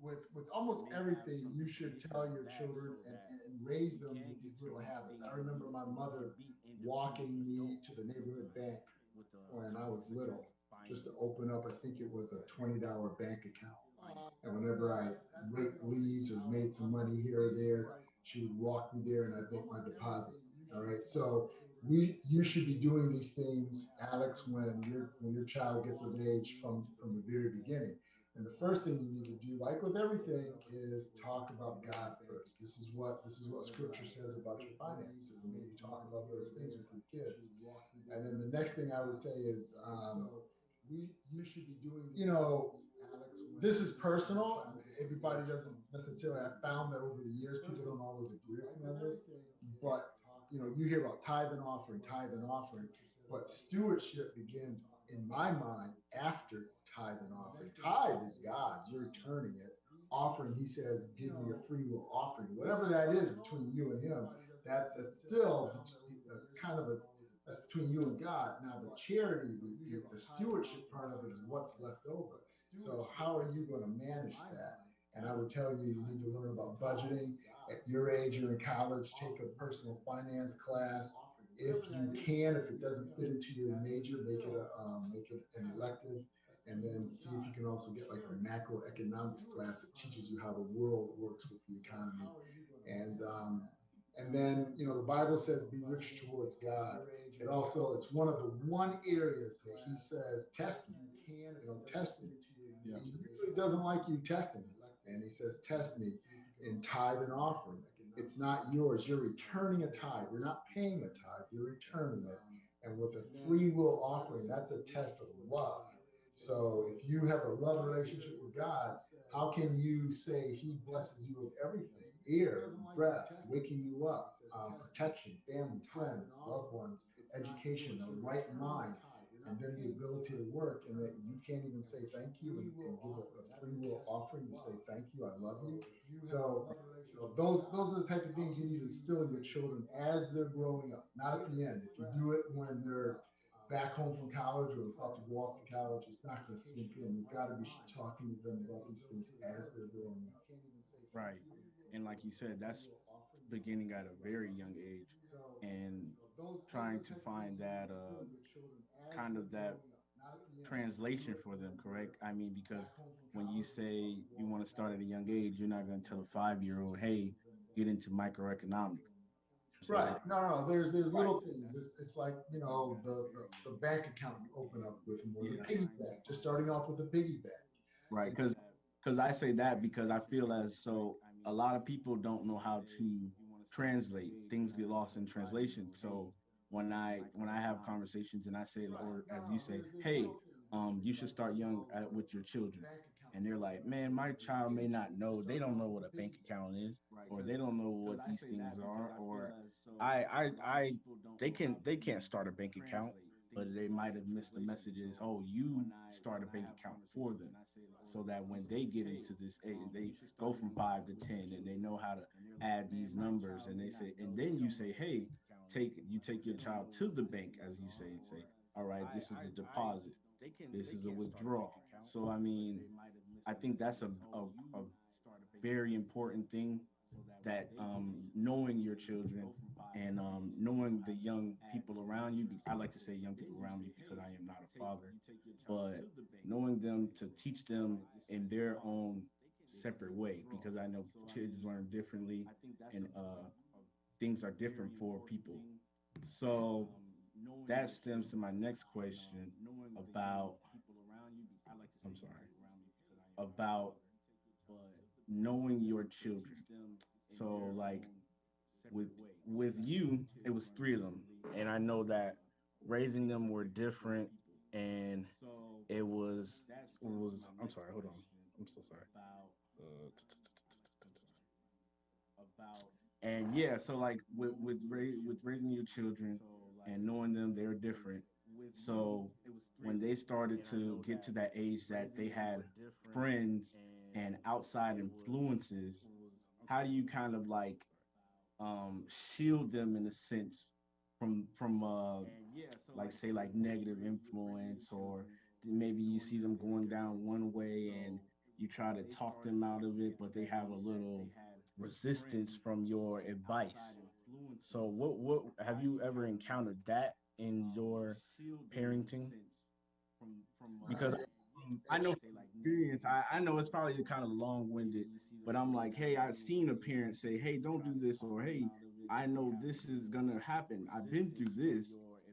S2: with almost everything, you should tell your children and raise them with these little habits. I remember my mother walking me to the neighborhood bank when I was little, just to open up, I think it was a $20 bank account. And whenever I raked leaves or made some money here or there, she would walk me there and I'd make my deposit. All right. So you should be doing these things, Alex, when your child gets of age from the very beginning. And the first thing you need to do, like with everything, is talk about God first. This is what Scripture says about your finances, and you talk about those things with your kids. And then the next thing I would say is, you should be doing. This is personal. Everybody doesn't necessarily. I found that over the years, people don't always agree with me on this, but you hear about tithe and offering, but stewardship begins in my mind after tithe and offering. Tithe is God's, you're returning it. Offering, he says, give me a free will offering. Whatever that is between you and him, that's still kind of that's between you and God. Now the charity, the stewardship part of it is what's left over. So how are you going to manage that? And I would tell you, you need to learn about budgeting. At your age, you're in college, take a personal finance class. If you can, if it doesn't fit into your major, make it an elective, and then see if you can also get like a macroeconomics class that teaches you how the world works with the economy. And and then the Bible says, "Be rich towards God." It's one of the one areas that He says, "Test me." Test me. Yeah. He really doesn't like you testing Him, and He says, "Test me in tithe and offering." It's not yours. You're returning a tithe. You're not paying a tithe. You're returning it. And with a free will offering, that's a test of love. So if you have a love relationship with God, how can you say He blesses you with everything? Air, breath, waking you up, protection, family, friends, loved ones, education, a right mind, and then the ability to work, and that you can't even say thank you and give a free will offering to say thank you, I love you. So those are the type of things you need to instill in your children as they're growing up, not at the end. If you do it when they're back home from college or about to go off to college, it's not going to sink in. You've got to be talking to them about these things as they're growing up.
S1: Right. And like you said, that's beginning at a very young age, and trying to find that kind of that translation for them, correct? I mean, because when you say you want to start at a young age, you're not going to tell a 5-year-old, hey, get into microeconomics.
S2: Right. No. There's little things. It's like, the bank account you open up with them, or the piggy bank, just starting off with a piggy bank.
S1: Right. Because I say that because I feel as so a lot of people don't know how to translate. Things get lost in translation. So when I have conversations and I say, or as you say, hey, you should start young with your children, and they're like, man, my child may not know. They don't know what a bank account is, or they don't know what these things are, or I they can't start a bank account, but they might have missed the messages. Oh, you start a bank account for them, so that when they get into this age, they go from 5 to 10, and they know how to add these numbers. And they say, and then you say, hey, take your child to the bank, as you say, and say, all right, this is a deposit, this is a withdrawal. So I mean, I think that's a very important thing, that knowing your children, and knowing the young people around you. I like to say young people around me because I am not a father, but knowing them to teach them in their own separate way, because I know kids learn differently, and things are different for people. So that stems to my next question about, I'm sorry, about knowing your children. So like with you, it was three of them, and I know that raising them were different, and it was. I'm sorry. Hold on. I'm so sorry. Uh, and yeah, so like with raising your children and knowing them, they're different. So when they started to get to that age that they had friends and outside influences, how do you kind of like shield them in a sense from like say like negative influence, or maybe you see them going down one way and you try to talk them out of it, but they have a little resistance from your advice. So what have you ever encountered that in your parenting? Because
S2: Right.
S1: I know from experience, I know it's probably kind of long-winded, but I'm like, hey, I've seen a parent say, hey, don't do this, or hey, I know this is gonna happen. I've been through this,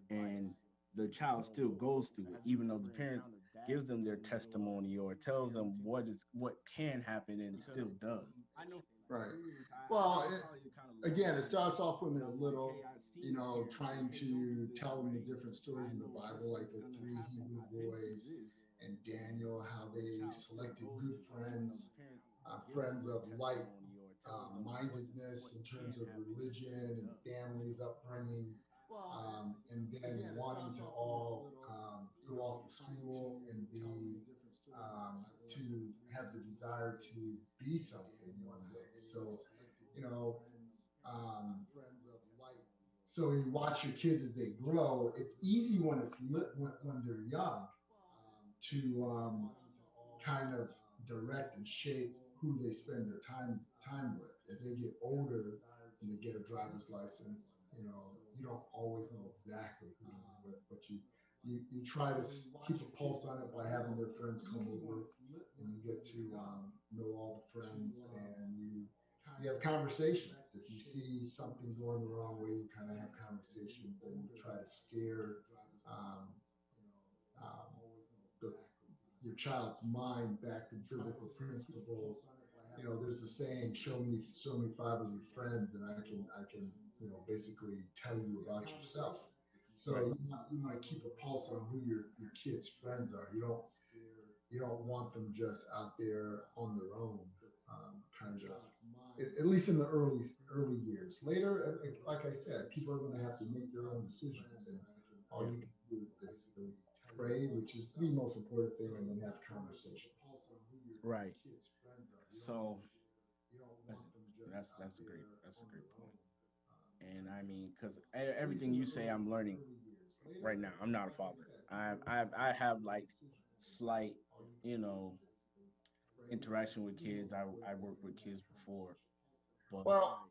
S1: and the child still goes through it, even though the parent gives them their testimony or tells them what can happen, and it still does.
S2: Right. Well, again, it starts off when they're little, trying to tell them the different stories in the Bible, like the three Hebrew boys and Daniel, how they selected good friends, friends of like mindedness in terms of religion and families, upbringing, and then wanting to all go off to school and be to have the desire to be something one day. So, you know, um, so you watch your kids as they grow. It's easy when when they're young to kind of direct and shape who they spend their time with. As they get older and they get a driver's license, you don't always know exactly who they're with, but you try to keep a pulse on it by having their friends come over, and you get to know all the friends, and you have conversations. If you see something's going the wrong way, you kind of have conversations, and you try to steer um, um, the your child's mind back to biblical principles. There's a saying, show me five of your friends, and I can, basically tell you about yourself. So
S1: Right.
S2: you want to keep a pulse on who your kids' friends are. You don't want them just out there on their own, kind of. At least in the early years. Later, like I said, people are going to have to make their own decisions, and all you can do is pray, which is the most important thing, and then have conversations.
S1: Right. So that's a great point. And I mean, because everything you say, I'm learning right now. I'm not a father. I have like slight, you know, interaction with kids. I worked with kids before, but
S2: Well,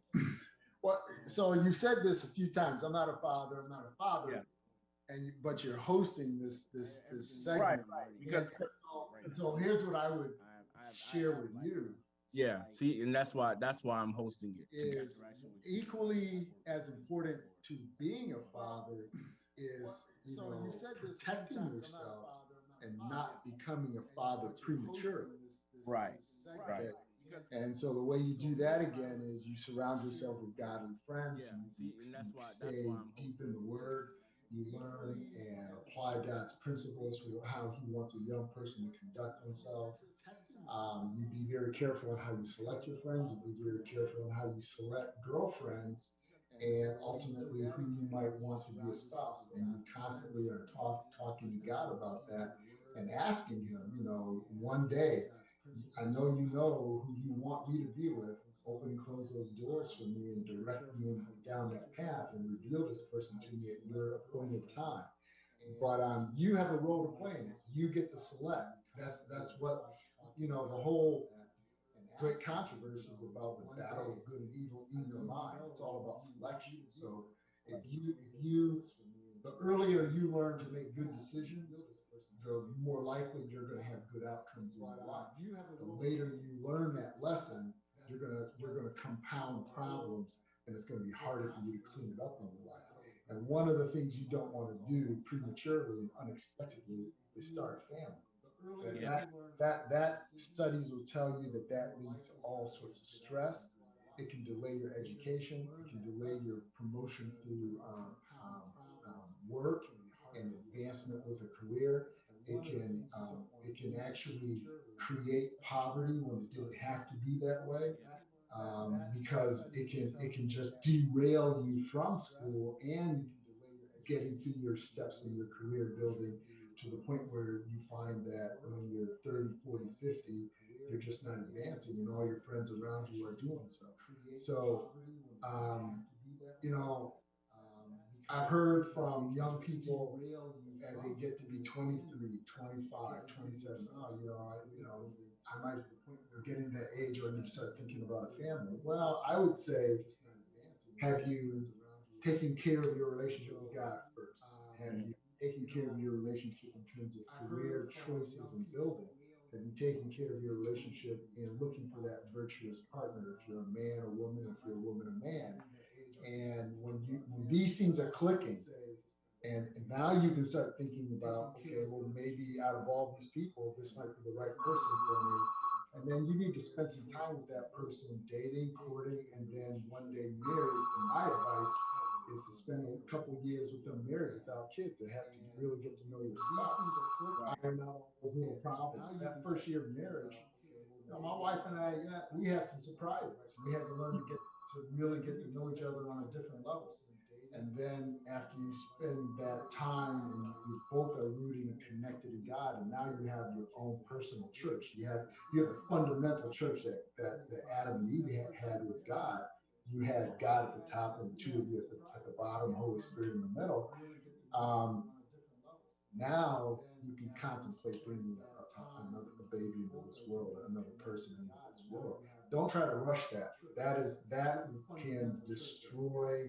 S2: well, so you said this a few times. I'm not a father. I'm not a father.
S1: yeah,
S2: But you're hosting this
S1: right,
S2: segment.
S1: right. Because
S2: So here's what I would share with you
S1: yeah, see, and that's why I'm hosting it.
S2: is equally as important to being a father is protecting yourself and not becoming a father prematurely.
S1: Right, right.
S2: Okay. And so the way you do that again is you surround yourself with godly friends. You stay deep in the Word. You learn and apply God's principles for how He wants a young person to conduct themselves. You be very careful on how you select your friends. You be very careful on how you select girlfriends, and ultimately who you might want to be a spouse. And you constantly are talking to God about that and asking Him, one day, I know you know who you want me to be with. Open and close those doors for me and direct me down that path and reveal this person to me at your appointed time. But you have a role to play in it. You get to select. That's what the whole great controversy is about, the battle of good and evil in your mind. It's all about selection. So if you the earlier you learn to make good decisions, the more likely you're going to have good outcomes in your life. The later you learn that lesson, you're gonna compound problems, and it's going to be harder for you to clean it up in your life. And one of the things you don't want to do prematurely and unexpectedly is start a family.
S1: Yeah,
S2: That studies will tell you that leads to all sorts of stress. It can delay your education. It can delay your promotion through work and advancement with a career. It can actually create poverty when it didn't have to be that way, because it can just derail you from school and getting through your steps in your career building, to the point where you find that when you're 30, 40, 50, you're just not advancing, and all your friends around you are doing so. So, um, you know, I've heard from young people as they get to be 23, 25, 27. Oh, I might be getting to that age where I need to start thinking about a family. Well, I would say, have you taken care of your relationship with God first? Have you taken care of your relationship in terms of career choices and building? Have you taken care of your relationship in looking for that virtuous partner? If you're a man or woman, if you're a woman or man, and when these things are clicking, and now you can start thinking about, okay, well, maybe out of all these people, this might be the right person for me. And then you need to spend some time with that person, dating, courting, and then one day married. And my advice is to spend a couple of years with them married without kids. They have to really get to know your spouse, iron out all those little problems. That first year of marriage, my wife and I, yeah, we had some surprises. We had to learn to really get to know each other on a different level. And then after you spend that time and you both are rooted and connected in God, and now you have your own personal church. You have a fundamental church that Adam and Eve had with God. You had God at the top and the two of you at the bottom, Holy Spirit in the middle. Now you can contemplate bringing a baby into this world, another person into this world. Don't try to rush that. That can destroy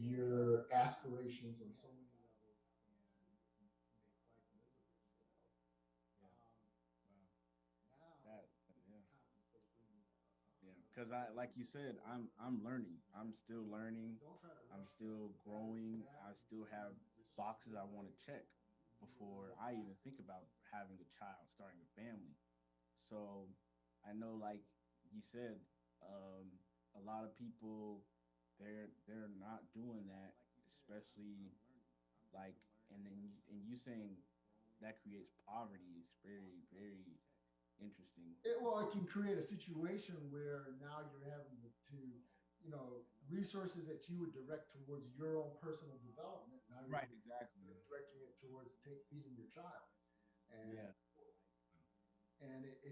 S2: your aspirations and so many levels.
S1: that yeah, because like you said, I'm learning. I'm still learning. I'm still growing. I still have boxes I want to check before I even think about having a child, starting a family. So I know, like you said, um, a lot of people they're not doing that, especially like, and you saying that creates poverty is very interesting.
S2: Well, it can create a situation where now you're having to resources that you would direct towards your own personal development. Now
S1: Right, exactly.
S2: you're directing it towards feeding your child. And
S1: Yeah.
S2: And it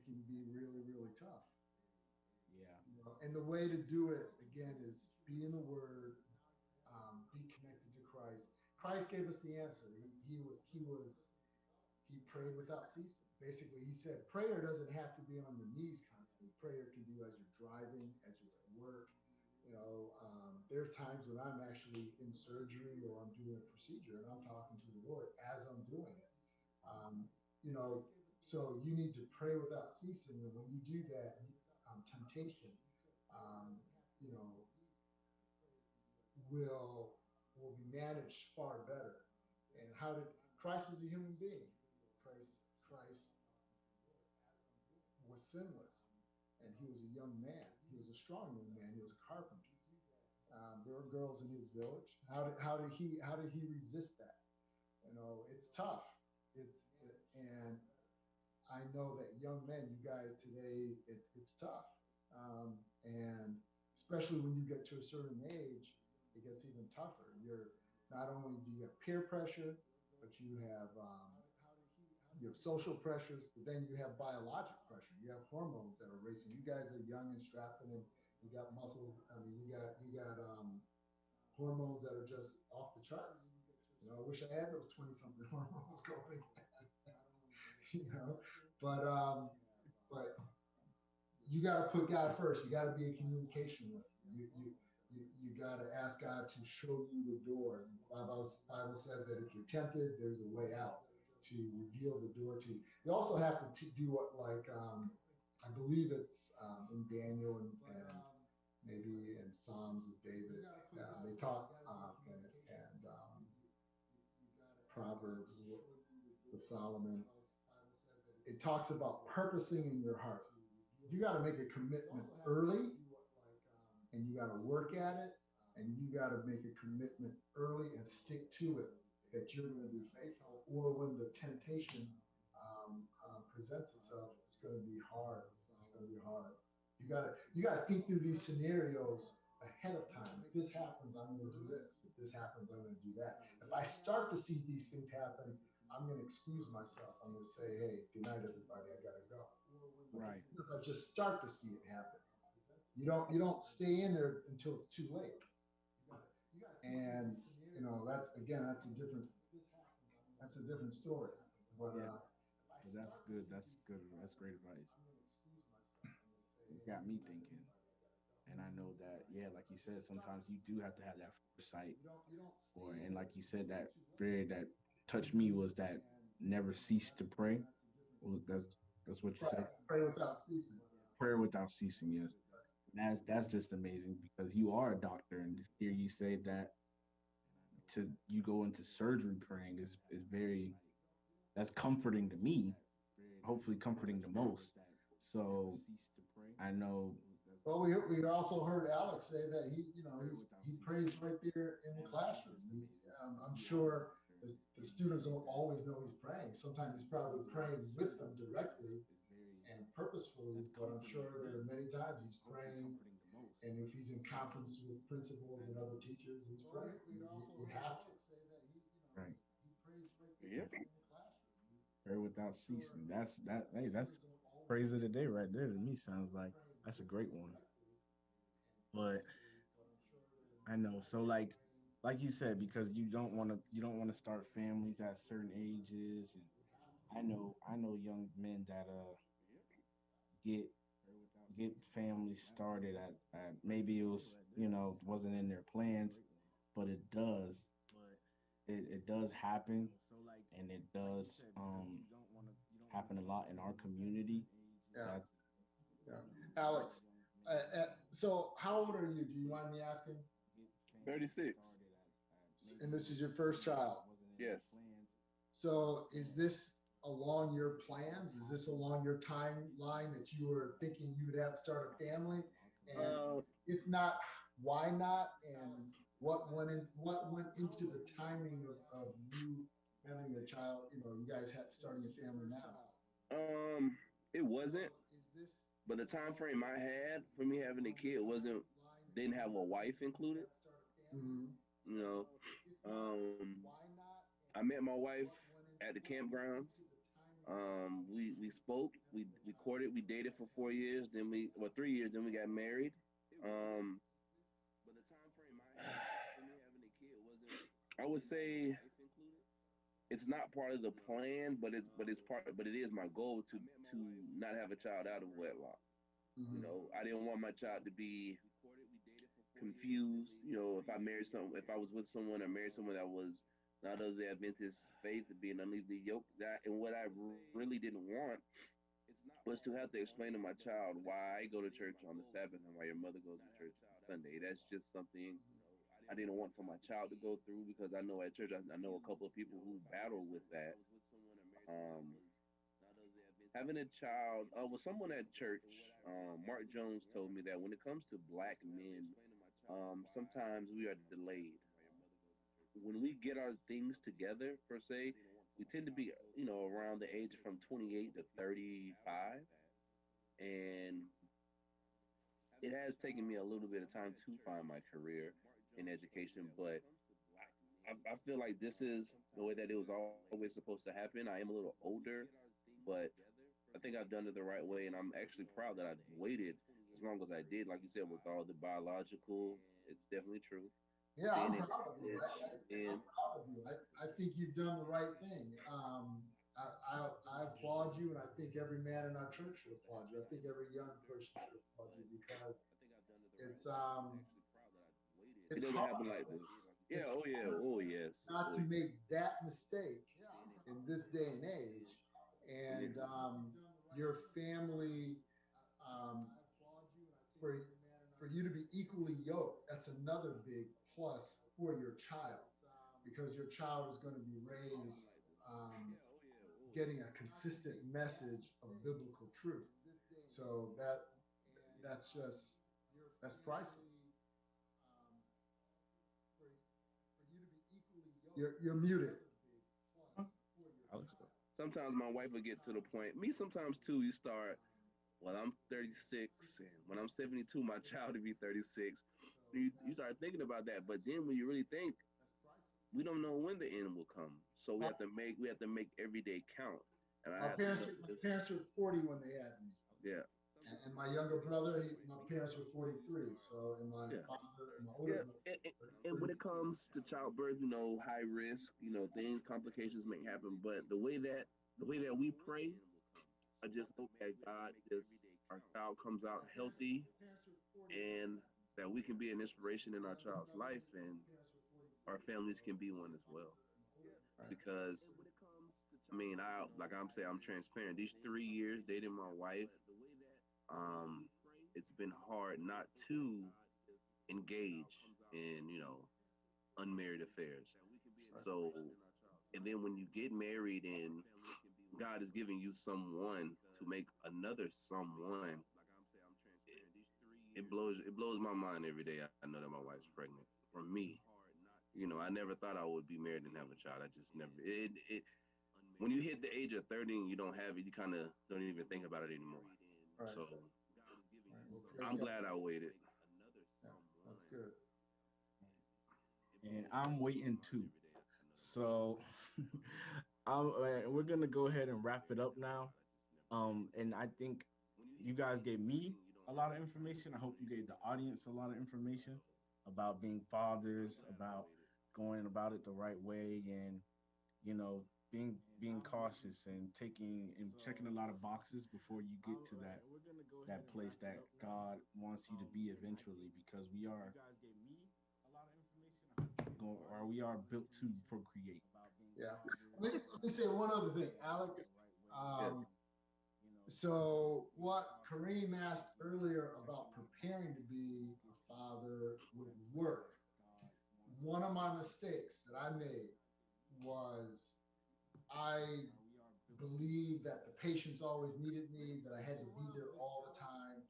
S2: can be really, really tough.
S1: Yeah.
S2: And the way to do it, again, is be in the Word, be connected to Christ. Christ gave us the answer. He prayed without ceasing. Basically, he said prayer doesn't have to be on your knees constantly. Prayer can be as you're driving, as you're at work. There's times when I'm actually in surgery or I'm doing a procedure and I'm talking to the Lord as I'm doing it. So you need to pray without ceasing. And when you do that, temptation, you know, will be managed far better. And how did Christ was a human being? Christ was sinless, and he was a young man. He was a strong young man. He was a carpenter. There were girls in his village. How did he resist that? It's tough. And I know that young men, you guys today, it's tough. And especially when you get to a certain age, it gets even tougher. Not only do you have peer pressure, but you have social pressures, but then you have biologic pressure. You have hormones that are racing. You guys are young and strapping, and you got muscles. I mean, you got hormones that are just off the charts. I wish I had those 20-something hormones going. But you got to put God first. You got to be in communication with him. You got to ask God to show you the door. The Bible says that if you're tempted, there's a way out, to reveal the door to you. You also have to do what, like, I believe it's in Daniel and maybe in Psalms of David. They talk and Proverbs with Solomon. It talks about purposing in your heart. You got to make a commitment early, and you got to work at it, and you got to make a commitment early and stick to it, that you're going to be faithful. Or when the temptation presents itself, it's going to be hard. It's going to be hard. You got to think through these scenarios ahead of time. If this happens, I'm going to do this. If this happens, I'm going to do that. If I start to see these things happen, I'm going to excuse myself. I'm going to say, hey, good night, everybody. I got to go.
S1: Right.
S2: If I just start to see it happen, you don't stay in there until it's too late. And that's a different story. But
S1: that's good. That's good. That's great advice. It got me thinking. And I know that, yeah, like you said, sometimes you do have to have that foresight. And like you said, that spirit that touched me was that never cease to pray. Well, that's what you said.
S2: Pray without ceasing.
S1: Prayer without ceasing, yes. That's just amazing, because you are a doctor, and to hear you say that you go into surgery praying is that's comforting to me. Hopefully comforting the most. So I know.
S2: Well, we also heard Alex say that he prays right there in the classroom. I'm sure the students don't always know he's praying. Sometimes he's probably praying with them directly and purposefully, but I'm sure there are many times he's praying, and if he's in conference with principals and other teachers, he's praying. You have to.
S1: Right.
S3: Yep.
S1: Pray without ceasing. That's praise of the day right there. To me, sounds like that's a great one. But I know, so like you said, because you don't want to start families at certain ages, and I know young men that get families started at maybe it was, wasn't in their plans, but it does happen, and it does happen a lot in our community.
S2: Yeah. Yeah. Alex, so how old are you? Do you mind me asking?
S3: 36.
S2: And this is your first child?
S3: Yes.
S2: So is this along your plans? Is this along your timeline that you were thinking you would have to start a family? And if not, why not? And what went into the timing of you having a child? You guys starting a family now.
S3: It wasn't, but the time frame I had for me having a kid wasn't didn't have a wife included.
S2: Mm-hmm.
S3: You know, I met my wife at the campground. We spoke, we courted, we dated for 4 years, then we, well, 3 years, then we got married. Um, but the time frame I had for me having a kid wasn't. I would say it's not part of the plan, but it is my goal to not have a child out of wedlock. You
S2: Mm-hmm.
S3: know, I didn't want my child to be confused. You know, if I was with someone or married someone that was not of the Adventist faith, being underneath the yoke, that, and what I really didn't want was to have to explain to my child why I go to church on the Sabbath and why your mother goes to church on Sunday. That's just something I didn't want for my child to go through, because I know at church, I know a couple of people who battle with that. Um, Having a child with someone at church, Mark Jones told me that when it comes to black men, sometimes we are delayed. When we get our things together, per se, we tend to be, you know, around the age from 28 to 35. And it has taken me a little bit of time to find my career in education, but I feel like this is the way that it was always supposed to happen. I am a little older, but I think I've done it the right way, and I'm actually proud that I waited as long as I did. Like you said, with all the biological, it's definitely true.
S2: Yeah,
S3: Being
S2: I'm
S3: in
S2: proud of you.
S3: college,
S2: I'm
S3: and
S2: proud of you. I think you've done the right thing. I applaud you, and I think every man in our church should applaud you. I think every young person should applaud you because it's um
S3: it
S2: it's
S3: doesn't
S2: hard.
S3: happen like this. Yeah.
S2: It's
S3: Oh yeah.
S2: hard
S3: Oh yes.
S2: not
S3: Oh
S2: to make that mistake in this day and age.
S3: yeah.
S2: And your family, um, for for you to be equally yoked, that's another big plus for your child, because your child is going to be raised getting a consistent message of biblical truth. So that's just that's priceless. You're muted.
S1: Alex.
S3: Sometimes my wife will get to the point. Me sometimes too. You start. Well, I'm 36, and when I'm 72, my child will be 36. You start thinking about that, but then when you really think, we don't know when the end will come. So
S2: My,
S3: we have to make every day count. And I
S2: my
S3: have to
S2: parents
S3: know
S2: my
S3: this.
S2: parents were 40 when they had me.
S3: Yeah,
S2: And my younger brother, my parents were 43. So, and my
S3: yeah,
S2: father, and my older
S3: yeah.
S2: brother,
S3: And when
S2: 30.
S3: it comes to childbirth, you know, high risk, you know, things, complications may happen. But the way that we pray, I just hope that God just our child comes out healthy, and that we can be an inspiration in our child's life, and our families can be one as well.
S2: Right.
S3: Because I mean, I like I'm saying, I'm transparent. These 3 years dating my wife, um, it's been hard not to engage in, you know, unmarried affairs.
S2: Right.
S3: So, and then when you get married and God is giving you someone to make another someone, it blows my mind every day. I know that my wife's pregnant for me. You know, I never thought I would be married and have a child. I just never. When you hit the age of 30 and you don't have it, you kind of don't even think about it anymore.
S2: Right.
S3: So
S2: Right. Well, praise
S3: I'm
S2: God.
S3: glad I waited.
S2: Yeah, that's good.
S1: And I'm waiting too. So we're gonna go ahead and wrap it up now. And I think you guys gave me a lot of information. I hope you gave the audience a lot of information about being fathers, about going about it the right way, and you know, being cautious and taking and checking a lot of boxes before you get to that place that God wants you to be eventually, because we are or we are built to procreate.
S2: Yeah. Let me say one other thing, Alex.
S3: Yeah.
S2: Um, so what Kareem asked earlier about preparing to be a father with work, one of my mistakes that I made was I believed that the patients always needed me, that I had to be there all the time.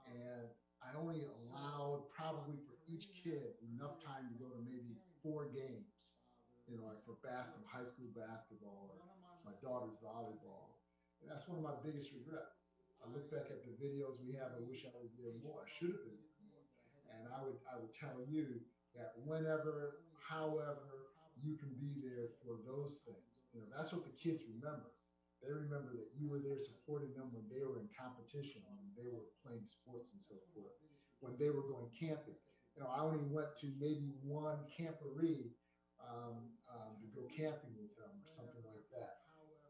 S2: And I only allowed probably for each kid enough time to go to maybe 4 games, like for basketball, high school basketball, or my daughter's volleyball. And that's one of my biggest regrets. I look back at the videos we have, I wish I was there more. I should have been there more. And I would tell you that whenever, however, you can be there for those things. That's what the kids remember. They remember that you were there supporting them when they were in competition, when they were playing sports and so forth, when they were going camping. I only went to maybe one camporee to go camping with them or something like that.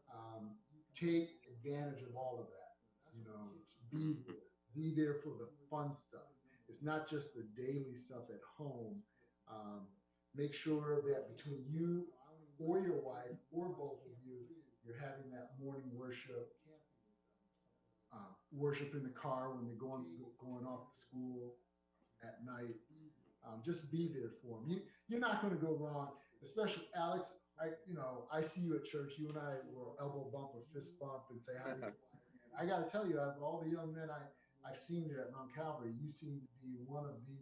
S2: Um, Take advantage of all of that. Be there. Be there for the fun stuff. It's not just the daily stuff at home. Um, Make sure that between you or your wife or both of you, you're having that morning worship in the car when they're going off to school at night. Just be there for them. You're not going to go wrong, especially Alex. I see you at church. You and I will elbow bump or fist bump and say hi. And I got to tell you, out of all the young men I've seen there at Mount Calvary, you seem to be one of the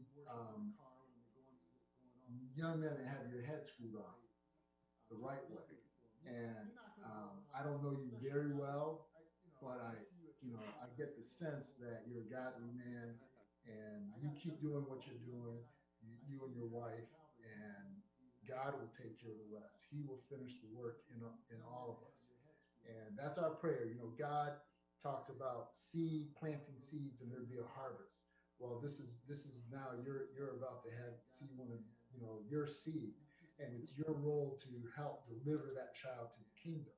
S2: young men that have your head screwed on the right way. And I don't know you very well, but I get the sense that you're a godly man, and you keep doing what you're doing, you and your wife, and God will take care of the rest. He will finish the work in all of us, and that's our prayer. God talks about planting seeds, and there'd be a harvest. Well, this is now you're about to see one of your seed, and it's your role to help deliver that child to the kingdom.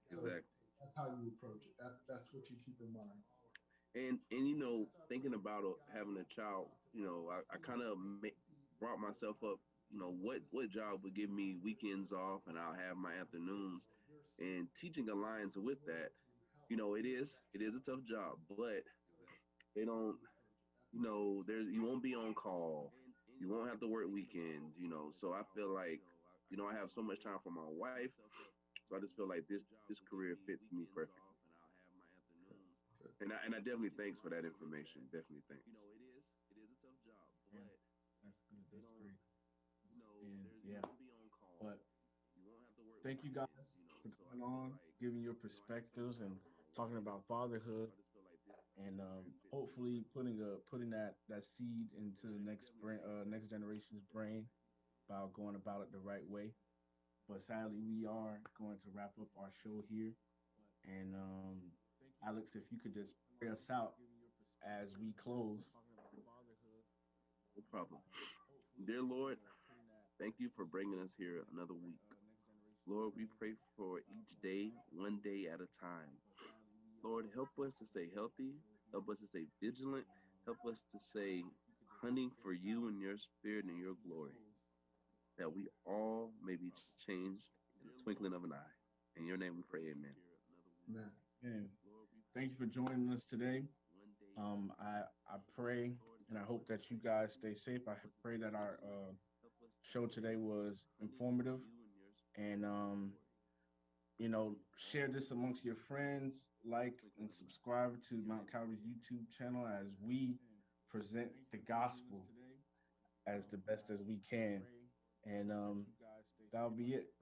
S2: So
S3: Exactly.
S2: that's how you approach it. That's what you keep in mind.
S3: And thinking about having a child, I kind of brought myself up. What job would give me weekends off and I'll have my afternoons, and teaching Alliance with that. It is a tough job, but they don't. There's you won't be on call, you won't have to work weekends. So I feel like I have so much time for my wife, so I just feel like this career fits me perfectly. And I definitely thanks for that information. Definitely thanks.
S1: Yeah, that's good. That's great. And yeah, but thank you guys for coming on, giving your perspectives and talking about fatherhood, and hopefully putting that seed into the next generation's brain about going about it the right way. But sadly, we are going to wrap up our show here. And Alex, if you could just pray us out as we close.
S3: No problem. Dear Lord, thank you for bringing us here another week. Lord, we pray for each day, one day at a time. Lord, help us to stay healthy. Help us to stay vigilant. Help us to stay hunting for you and your spirit and your glory, that we all may be changed in the twinkling of an eye. In your name we pray, amen.
S2: Amen.
S1: And thank you for joining us today. I pray and I hope that you guys stay safe. I pray that our show today was informative, and share this amongst your friends, like and subscribe to Mount Calvary's YouTube channel as we present the gospel as the best as we can. And that'll be it.